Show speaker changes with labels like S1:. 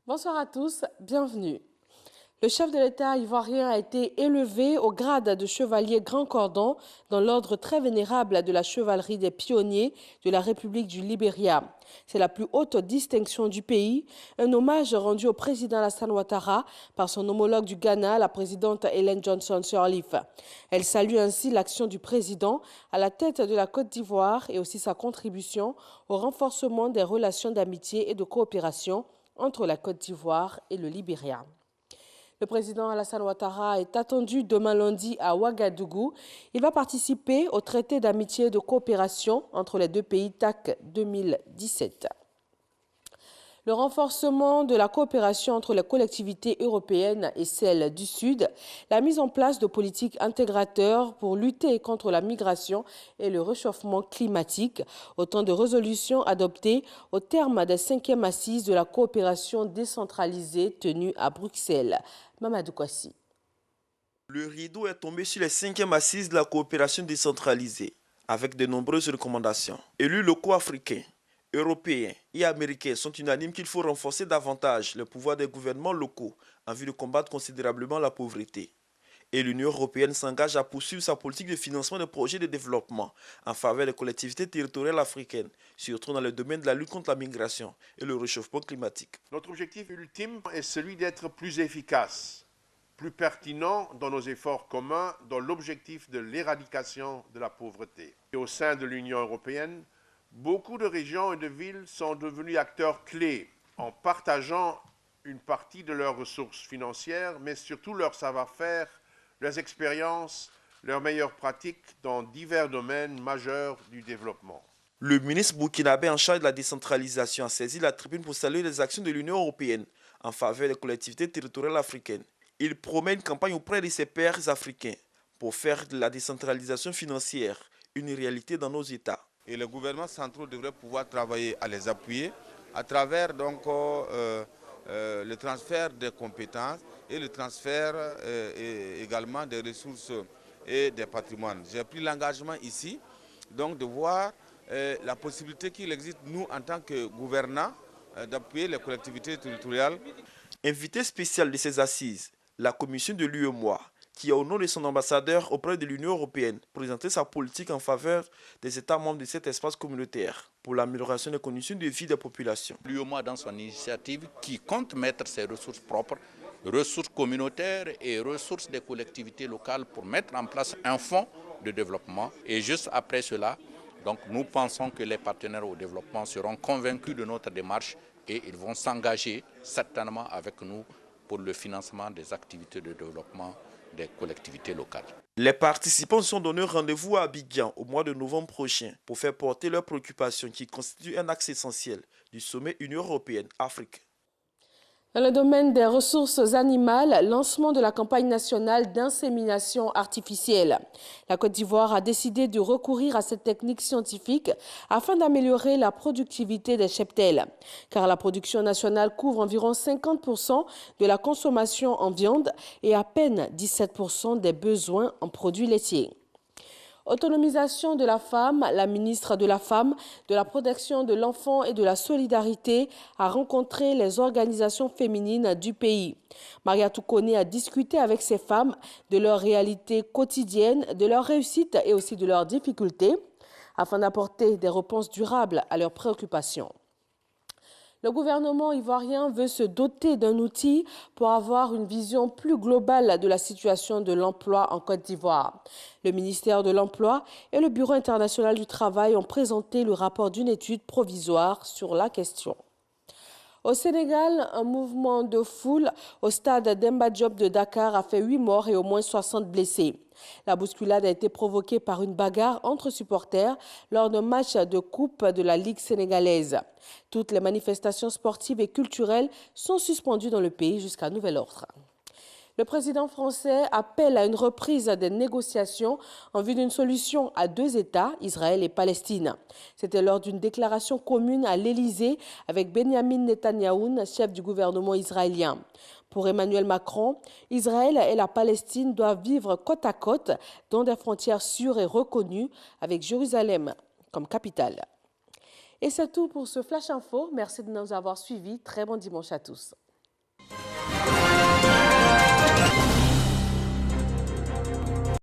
S1: Bonsoir à tous, bienvenue. Le chef de l'État ivoirien a été élevé au grade de chevalier grand cordon dans l'ordre très vénérable de la chevalerie des pionniers de la République du Libéria. C'est la plus haute distinction du pays, un hommage rendu au président Alassane Ouattara par son homologue du Ghana, la présidente Ellen Johnson Sirleaf. Elle salue ainsi l'action du président à la tête de la Côte d'Ivoire et aussi sa contribution au renforcement des relations d'amitié et de coopération entre la Côte d'Ivoire et le Libéria. Le président Alassane Ouattara est attendu demain lundi à Ouagadougou. Il va participer au traité d'amitié et de coopération entre les deux pays TAC 2017. Le renforcement de la coopération entre les collectivités européennes et celles du Sud, la mise en place de politiques intégrateurs pour lutter contre la migration et le réchauffement climatique, autant de résolutions adoptées au terme des 5e assises de la coopération décentralisée tenues à Bruxelles. Mamadou Kwasi.
S2: Le rideau est tombé sur les 5e assises de la coopération décentralisée, avec de nombreuses recommandations. Élus locaux africains, européens et américains sont unanimes qu'il faut renforcer davantage le pouvoir des gouvernements locaux en vue de combattre considérablement la pauvreté. Et l'Union européenne s'engage à poursuivre sa politique de financement de projets de développement en faveur des collectivités territoriales africaines, surtout dans le domaine de la lutte contre la migration et le réchauffement climatique.
S3: Notre objectif ultime est celui d'être plus efficace, plus pertinent dans nos efforts communs dans l'objectif de l'éradication de la pauvreté. Et au sein de l'Union européenne, beaucoup de régions et de villes sont devenus acteurs clés en partageant une partie de leurs ressources financières, mais surtout leur savoir-faire, leurs expériences, leurs meilleures pratiques dans divers domaines majeurs du développement.
S2: Le ministre burkinabé en charge de la décentralisation a saisi la tribune pour saluer les actions de l'Union européenne en faveur des collectivités territoriales africaines. Il promet une campagne auprès de ses pairs africains pour faire de la décentralisation financière une réalité dans nos États.
S4: Et les gouvernements centraux devraient pouvoir travailler à les appuyer à travers donc, le transfert des compétences et le transfert également des ressources et des patrimoines. J'ai pris l'engagement ici donc, de voir la possibilité qu'il existe, nous, en tant que gouvernants, d'appuyer les collectivités territoriales.
S2: Invité spécial de ces assises, la commission de l'UEMOA, qui a au nom de son ambassadeur auprès de l'Union européenne présenté sa politique en faveur des États membres de cet espace communautaire pour l'amélioration des conditions de vie des populations.
S5: L'UEMOA, dans son initiative, qui compte mettre ses ressources propres, ressources communautaires et ressources des collectivités locales pour mettre en place un fonds de développement. Et juste après cela, donc, nous pensons que les partenaires au développement seront convaincus de notre démarche et ils vont s'engager certainement avec nous pour le financement des activités de développement des collectivités locales.
S2: Les participants sont donnés rendez-vous à Abidjan au mois de novembre prochain pour faire porter leurs préoccupations qui constituent un axe essentiel du sommet Union européenne-Afrique.
S1: Dans le domaine des ressources animales, lancement de la campagne nationale d'insémination artificielle. La Côte d'Ivoire a décidé de recourir à cette technique scientifique afin d'améliorer la productivité des cheptels, car la production nationale couvre environ 50% de la consommation en viande et à peine 17% des besoins en produits laitiers. Autonomisation de la femme, la ministre de la Femme, de la Protection de l'Enfant et de la Solidarité a rencontré les organisations féminines du pays. Maria Toukone a discuté avec ces femmes de leur réalité quotidienne, de leurs réussites et aussi de leurs difficultés, afin d'apporter des réponses durables à leurs préoccupations. Le gouvernement ivoirien veut se doter d'un outil pour avoir une vision plus globale de la situation de l'emploi en Côte d'Ivoire. Le ministère de l'Emploi et le Bureau international du travail ont présenté le rapport d'une étude provisoire sur la question. Au Sénégal, un mouvement de foule au stade Demba Diop de Dakar a fait 8 morts et au moins 60 blessés. La bousculade a été provoquée par une bagarre entre supporters lors d'un match de coupe de la Ligue sénégalaise. Toutes les manifestations sportives et culturelles sont suspendues dans le pays jusqu'à nouvel ordre. Le président français appelle à une reprise des négociations en vue d'une solution à 2 États, Israël et Palestine. C'était lors d'une déclaration commune à l'Élysée avec Benyamin Netanyahou, chef du gouvernement israélien. Pour Emmanuel Macron, Israël et la Palestine doivent vivre côte à côte dans des frontières sûres et reconnues avec Jérusalem comme capitale. Et c'est tout pour ce Flash Info. Merci de nous avoir suivis. Très bon dimanche à tous. Afrique.